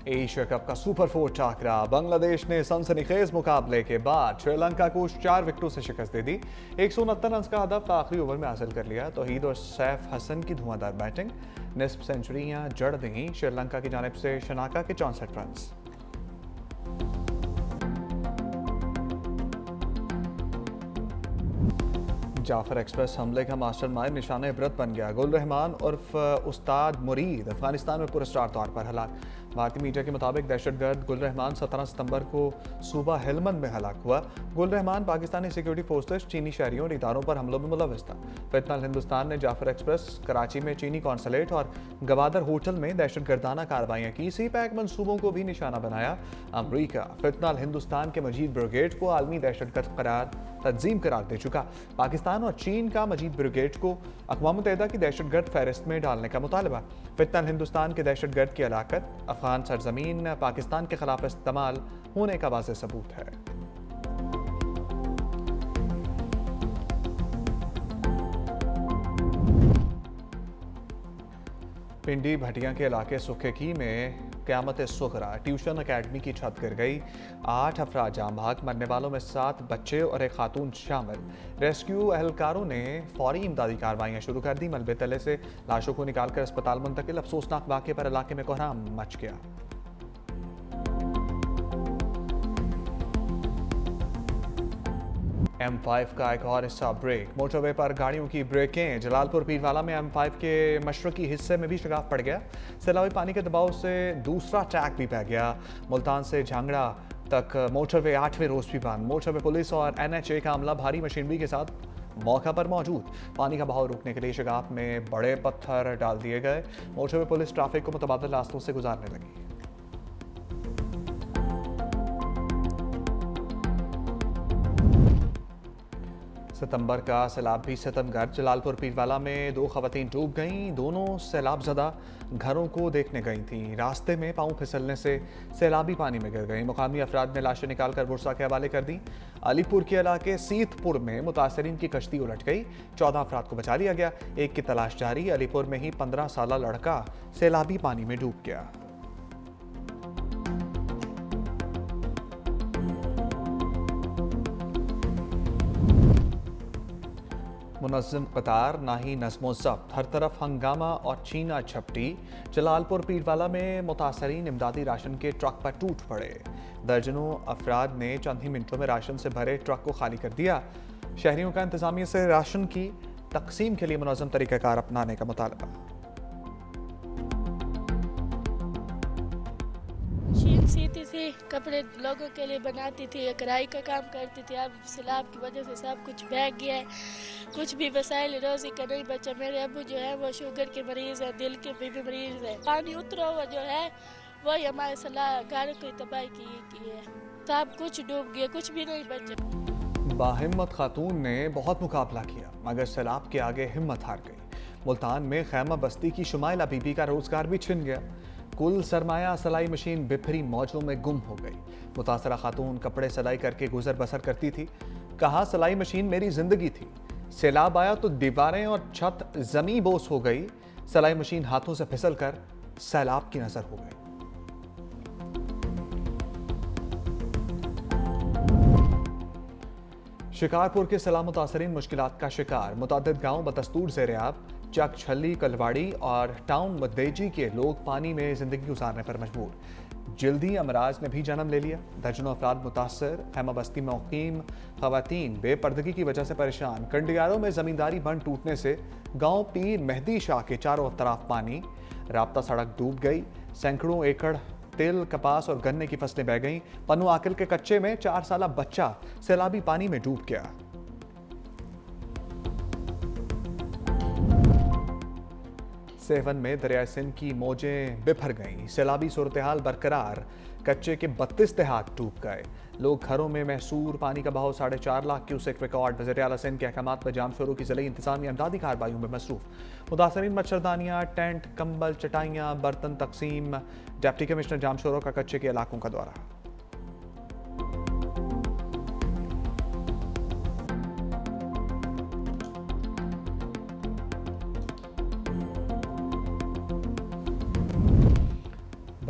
Asia cup का super four टाकरा। Bangladesh ने सनसनीखेज मुकाबले के बाद श्रीलंका को 4 विकेटों से शिकस्त दे दी। 169 रन का हदफ आखिरी ओवर में हासिल कर लिया। तौहीद और सैफ हसन की धुआंधार बैटिंग, निस्फ सेंचुरियां जड़ दी श्रीलंका की जानिब से शनाका के 64 रन। जाफर एक्सप्रेस हमले का मास्टरमाइंड निशाने इबरत बन गया। गुल रहमान उर्फ उस्ताद मुरीद अफगानिस्तान में पुरस्कार तौर पर हलाक। भारतीय मीडिया के मुताबिक दहशतगर्द गुल रहमान 17 सितंबर को सूबा हेलमंद में हलाक हुआ। गुल रहमान पाकिस्तानी सिक्योरिटी फोर्सेस चीनी शहरियों और इदारों पर हमलों में मुलविस था। फिलहाल हिंदुस्तान ने जाफर एक्सप्रेस, कराची में चीनी कॉन्सुलेट और गवादर होटल में दहशतगर्दाना कार्रवाइयाँ की। सी पैक मंसूबों को भी निशाना बनाया अमरीका। फिलहाल हिंदुस्तान के मजीद ब्रिगेड को आलमी दहशतगर्द तंजीम करार दे चुका। पाकिस्तान और चीन का मजीद ब्रिगेड को अक़वाम मुत्तहिदा की दहशतगर्द फहरिस्त में डालने का मुतालबा। फिलहाल हिंदुस्तान के दहशतगर्द की हलाकत अफगान सरजमीन पाकिस्तान के खिलाफ इस्तेमाल होने का वाज़ेह सबूत है। पिंडी भटिया के इलाके सुखेकी में क़यामत सुगरा ट्यूशन अकेडमी की छत गिर गई। 8 अफराद जाम भाग, मरने वालों में 7 बच्चे और एक खातून शामिल। रेस्क्यू एहलकारों ने फौरी इमदादी कार्रवाइयाँ शुरू कर दी। मलबे तले से लाशों को निकालकर अस्पताल मुंतकिल। अफसोसनाक वाक़े पर इलाके में कोहराम मच गया। M5 का एक और हिस्सा ब्रेक। मोटरवे पर गाड़ियों की ब्रेकें। जलालपुर पीरवाला में M5 के मशरकी हिस्से में भी शगाफ पड़ गया। सैलाबी पानी के दबाव से दूसरा ट्रैक भी बह गया। मुल्तान से झांगड़ा तक मोटरवे 8वें रोज भी बंद। मोटरवे पुलिस और NHA का अमला भारी मशीनरी के साथ मौका पर मौजूद। पानी का बहाव रोकने के लिए शगाफ में बड़े पत्थर डाल दिए गए। मोटरवे पुलिस ट्रैफिक को मुतबादिल रास्तों से गुजारने लगी। सितंबर का सैलाब भी सितमगर्द। जलालपुर पीरवाला में 2 खवातीन डूब गईं। दोनों सैलाबजदा घरों को देखने गई थीं। रास्ते में पांव फिसलने से सैलाबी पानी में गिर गईं। मुकामी अफराद ने लाशें निकालकर बुरसा के हवाले कर दी। अलीपुर के इलाके सीतपुर में मुतासरीन की कश्ती उलट गई। 14 अफराद को बचा लिया गया। एक की तलाश जारी। अलीपुर में ही 15 साला लड़का सैलाबी पानी में डूब गया। मुनज़्ज़म कतार ना ही नज़्मो ज़ब्त, हर तरफ हंगामा और छीना झपटी। जलालपुर पीरवाला में मुतासरीन इमदादी राशन के ट्रक पर टूट पड़े। दर्जनों अफराद ने चंद ही मिनटों में राशन से भरे ट्रक को खाली कर दिया। शहरियों का इंतज़ामिया से राशन की तकसीम के लिए मुनज़्ज़म तरीक़ाकार अपनाने का मुतालबा। शीन सीती थी, कपड़े लोगों के लिए बनाती थी, कढ़ाई का काम करती थी। अब सैलाब की वजह से सब कुछ बह गया है। कुछ भी वसाइल रोजी का नहीं बचा। मेरे अब्बू जो है वो शुगर के मरीज है, दिल के भी मरीज है। पानी उतरा हुआ जो है वही हमारे घर की तबाही की है। सब कुछ डूब गया, कुछ भी नहीं बचा। बाहिम्मत खातून ने बहुत मुकाबला किया मगर सैलाब के आगे हिम्मत हार गई। मुल्तान में खैमा बस्ती की शुमाइला बीबी का रोजगार भी छिन गया। कुल सरमाया सिलाई मशीन बिफरी मौजों में गुम हो गई। मुतासरा खातून कपड़े सिलाई करके गुजर बसर करती थी। कहा, सिलाई मशीन मेरी जिंदगी थी। सैलाब आया तो दीवारें और छत जमी बोस हो गई। सिलाई मशीन हाथों से फिसल कर सैलाब की नजर हो गई। शिकारपुर के सैलाब मुतासरीन मुश्किलात का शिकार। मुतादिद गांव बदस्तूर ज़ेर-ए-आब, चक छली, कलवाड़ी और टाउन मुद्देजी के लोग पानी में जिंदगी गुजारने पर मजबूर। जल्दी अमराज ने भी जन्म ले लिया। दर्जनों अफराद मुतासर। हैमा बस्ती में मुकीम खवातीन बेपर्दगी की वजह से परेशान। कंडियारों में जमींदारी बंद टूटने से गांव पीर मेहदी शाह के चारों तरफ पानी। राब्ता सड़क डूब गई। सैकड़ों एकड़ तिल, कपास और गन्ने की फसलें बह गईं। पन्नू आकिल के कच्चे में 4 साला बच्चा सैलाबी पानी में डूब गया। सेवन में दरिया सिंध की मौजें बिफर गईं। सैलाबी सूरत-ए-हाल बरकरार। कच्चे के 32 देहात डूब गए। लोग घरों में महसूर। पानी का बहाव 4.5 लाख क्यूसेक रिकॉर्ड। वज़ीर आला सिंध के अहकामात पर जाम शोरों की ज़िले इंतज़ामिया इमदादी कार्रवाइयों में मसरूफ। मुतासरीन मच्छरदानियाँ, टेंट, कंबल, चटाइयाँ, बर्तन तकसीम। डिप्टी कमिश्नर जाम शोरों का कच्चे के इलाकों का दौरा।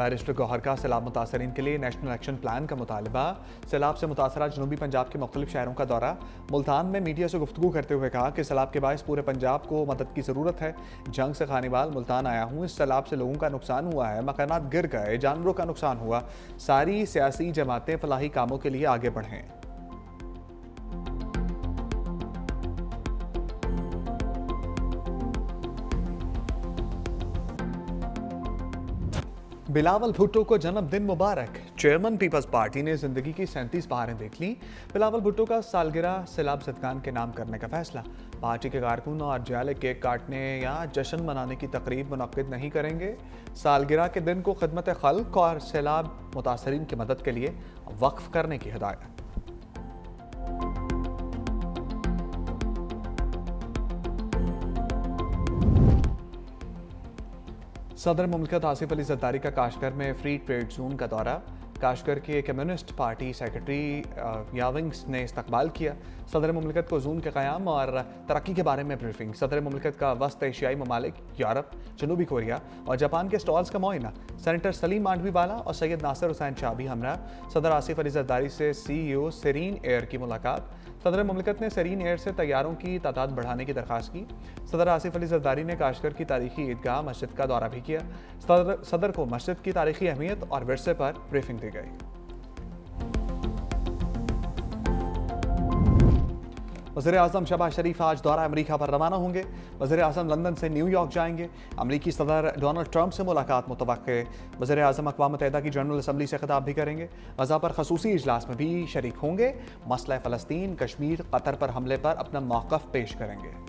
बैरिस्टर गौहर का सैलाब मुतासरीन के लिए नेशनल एक्शन प्लान का मुतालबा। सैलाब से मुतासरा जनूबी पंजाब के मुख्तलिफ शहरों का दौरा। मुल्तान में मीडिया से गुफ्तगू करते हुए कहा कि सैलाब के बायस पूरे पंजाब को मदद की ज़रूरत है। जंग से खानीबाल मुल्तान आया हूँ। इस सैलाब से लोगों का नुकसान हुआ है, मकानात गिर गए, जानवरों का नुकसान हुआ। सारी सियासी जमातें फलाही कामों के लिए आगे बढ़ें। बिलावल भुट्टो को जन्मदिन मुबारक। चेयरमैन पीपल्स पार्टी ने जिंदगी की 37 बहारें देख ली। बिलावल भुट्टो का सालगिरह सैलाब ज़दगान के नाम करने का फैसला। पार्टी के कारकुन और जाले केक काटने या जश्न मनाने की तकरीब मुनक्किद नहीं करेंगे। सालगिरह के दिन को खिदमत खल्क और सैलाब मुतासरीन की मदद के लिए वक्फ करने की हिदायत। सदर मुमलिकत आसिफ अली जरदारी का काशगर में फ्री ट्रेड जोन का दौरा। काशगर के कम्युनिस्ट पार्टी सेक्रेटरी याविंग्स ने इस्तकबाल किया। सदर मुमलिकत को जोन के क़याम और तरक्की के बारे में ब्रीफिंग। सदर मुमलिकत का वस्त एशियाई ममालिक, यूरोप, जनूबी कोरिया और जापान के स्टॉल्स का मुआयना। सेनेटर सलीम मांडवीवाला और सैयद नासिर हुसैन शाह भी हमरा। सदर आसिफ अली जरदारी से CEO सेरीन एयर की मुलाकात। सदर मुमलिकत ने सेरीन एयर से तैयारों की तादाद बढ़ाने की दरख्वास्त की। सदर आसिफ अली जरदारी ने काशगर की तारीखी ईदगाह मस्जिद का दौरा भी किया। सदर को मस्जिद की तारीखी अहमियत और विरसे पर ब्रीफिंग दी गई। वज़ीर आज़म शहबाज शरीफ आज दौरा अमरीका पर रवाना होंगे। वज़ीर आज़म लंदन से न्यूयॉर्क जाएंगे। अमरीकी सदर डोनाल्ड ट्रंप से मुलाकात मुतवक्के। वज़ीर आज़म अक़वाम मुत्तहिदा की जनरल असम्बली से खिताब भी करेंगे। गज़ा पर खसूसी इजलास में भी शरीक होंगे। मसला फ़लस्तीन, कश्मीर, कतर पर हमले पर अपना मौक़िफ़ पेश करेंगे।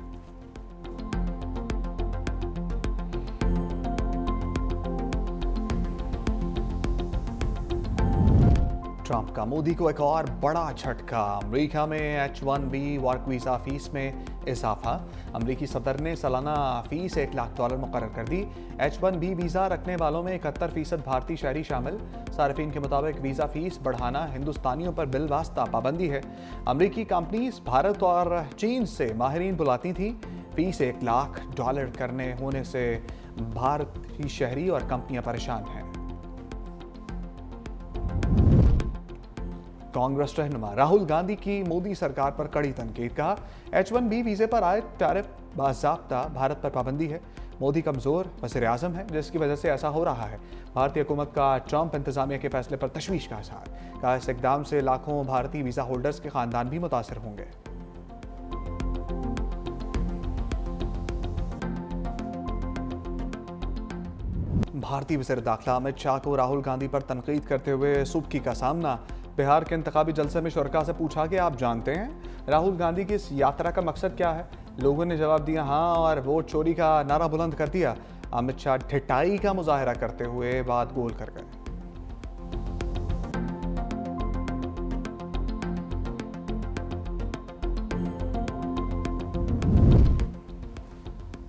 ट्रंप का मोदी को एक और बड़ा झटका। अमेरिका में H-1B वर्क वीज़ा फीस में इजाफा। अमेरिकी सदर ने सालाना फीस $1 लाख मुकर्रर कर दी। H-1B वीज़ा रखने वालों में 71% भारतीय शहरी शामिल। सार्फिन के मुताबिक वीज़ा फीस बढ़ाना हिंदुस्तानियों पर बिलवास्ता पाबंदी है। अमेरिकी कंपनीज भारत और चीन से माहिरीन बुलाती थी। फीस $1 लाख करने होने से भारतीय शहरी और कंपनियां परेशान हैं। कांग्रेस रहनुमा राहुल गांधी की मोदी सरकार पर कड़ी तनकीद। कहा H-1B वीजे पर आए टैरिफ बाज़ाब्ता, भारत पर पाबंदी है। मोदी कमजोर वज़ीर आज़म है जिसकी वजह से ऐसा हो रहा है। भारतीय हुकूमत का ट्रंप इंतजामिया के फैसले पर तशवीश का इज़हार। कहा इस इक़दाम से लाखों भारतीय वीज़ा होल्डर्स के खानदान भी मुतासर होंगे। भारतीय वज़ीर दाखिला अमित शाह को राहुल गांधी पर तनकीद करते हुए सुबकी का सामना। बिहार के इंतखाबी जलसे में शुरका से पूछा कि आप जानते हैं राहुल गांधी की इस यात्रा का मकसद क्या है। लोगों ने जवाब दिया हाँ, और वोट चोरी का नारा बुलंद कर दिया। अमित शाह ढिठाई का मुजाहरा करते हुए बात गोल कर गए।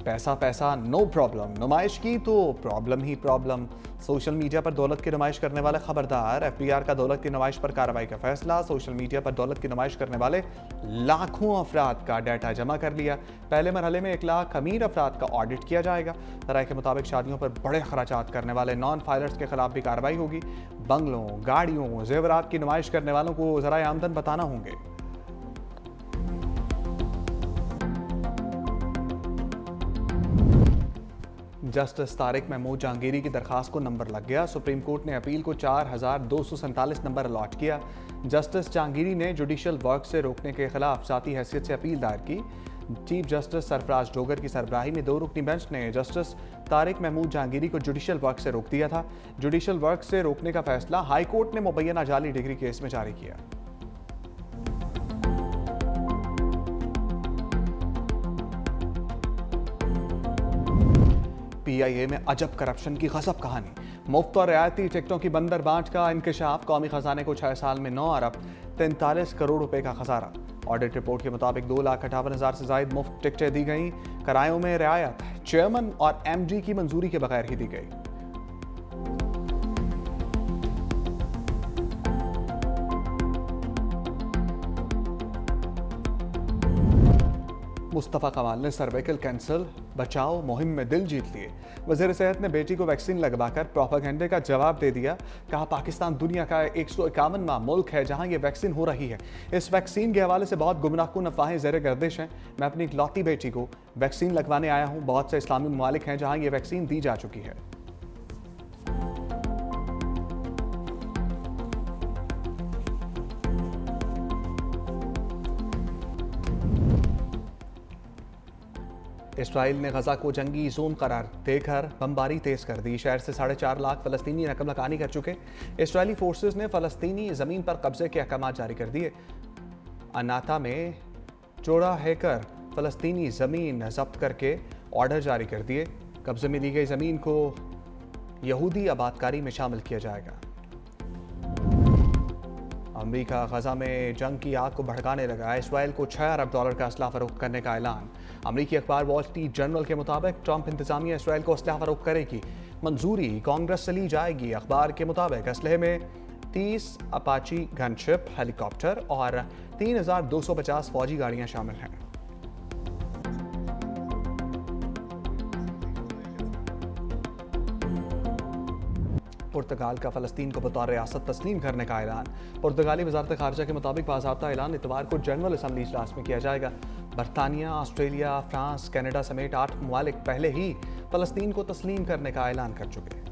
पैसा पैसा नो प्रॉब्लम, नुमाइश की तो प्रॉब्लम ही प्रॉब्लम। सोशल मीडिया पर दौलत की नुमाइश करने वाले खबरदार। FBI का दौलत की नुमाइश पर कार्रवाई का फैसला। सोशल मीडिया पर दौलत की नुमाइश करने वाले लाखों अफराद का डाटा जमा कर लिया। पहले मरहले में 1 लाख अमीर अफराद का ऑडिट किया जाएगा। राय के मुताबिक शादियों पर बड़े खर्चात करने वाले नॉन फाइलर्स के खिलाफ भी कार्रवाई होगी। बंगलों, गाड़ियों, जेवरात की नुमाइश करने वालों को ज़राए आमदन बताना होंगे। जस्टिस तारिक महमूद जहांगीरी की दरखास्त को नंबर लग गया। सुप्रीम कोर्ट ने अपील को 4247 नंबर अलॉट किया। जस्टिस जहांगीरी ने जुडिशल वर्क से रोकने के खिलाफ ज़ाती हैसियत से अपील दायर की। चीफ जस्टिस सरफराज डोगर की सरबराही में 2 रुकनी बेंच ने जस्टिस तारिक महमूद जहांगीरी को जुडिशल वर्क से रोक दिया था। जुडिशल वर्क से रोकने का फैसला हाई कोर्ट ने मुबैना जाली डिग्री केस में जारी किया। PIA में अजब करप्शन की गजब कहानी। मुफ्त और रियायती टिकटों की बंदर बांट का इंकशाफ। कौमी खजाने को 6 साल में 9 अरब 43 करोड़ रुपए का खसारा। ऑडिट रिपोर्ट के मुताबिक 2,58,000 से ज्यादा मुफ्त टिकटें दी गईं। किरायों में रियायत चेयरमैन और MD की मंजूरी के बगैर ही दी गई। मुस्तफ़ा कमाल ने सर्वाइकल कैंसर बचाओ मुहिम में दिल जीत लिए। वज़ीर सेहत ने बेटी को वैक्सीन लगवाकर प्रोपेगेंडे का जवाब दे दिया। कहा पाकिस्तान दुनिया का 151वां मुल्क है जहां ये वैक्सीन हो रही है। इस वैक्सीन के हवाले से बहुत गुमराहकुन अफवाहें ज़ेर गर्दिश हैं। मैं अपनी इकलौती बेटी को वैक्सीन लगवाने आया हूँ। बहुत से इस्लामी ममालिक हैं जहाँ ये वैक्सीन दी जा चुकी है। इसराइल ने गजा को जंगी जोन करार देकर बमबारी तेज कर दी। शहर से 4.5 लाख फलस्तीनी रकम लगानी कर चुके। इसराइली फोर्सेस ने फलस्तीनी जमीन पर कब्जे के अहकाम जारी कर दिए। अनाता में चौड़ा हैकर फलस्तीनी जमीन जब्त करके ऑर्डर जारी कर दिए। कब्जे में ली गई जमीन को यहूदी आबादकारी में शामिल किया जाएगा। अमेरिका गजा में जंग की आग को भड़काने लगा। इसराइल को $6 अरब का असला फरोख्त करने का ऐलान। अमेरिकी अखबार वॉल स्ट्रीट जर्नल के मुताबिक ट्रंप इंतजामिया इसराइल को असला फरोख्त करेगी। मंजूरी कांग्रेस से ली जाएगी। अखबार के मुताबिक असलहे में 30 अपाची गनशिप, हेलीकॉप्टर और 3250 फौजी गाड़ियां शामिल हैं। पुर्तगाल का फ़लस्तीन को बतौर रियासत तस्लीम करने का ऐलान। पुर्तगाली वजारत खारजा के मुताबिक बाज़ाब्ता ऐलान इतवार को जनरल असम्बली इजलास में किया जाएगा। बरतानिया, ऑस्ट्रेलिया, फ्रांस, कनाडा समेत 8 ममालिक पहले ही फ़लस्तीन को तस्लीम करने का ऐलान कर चुके हैं।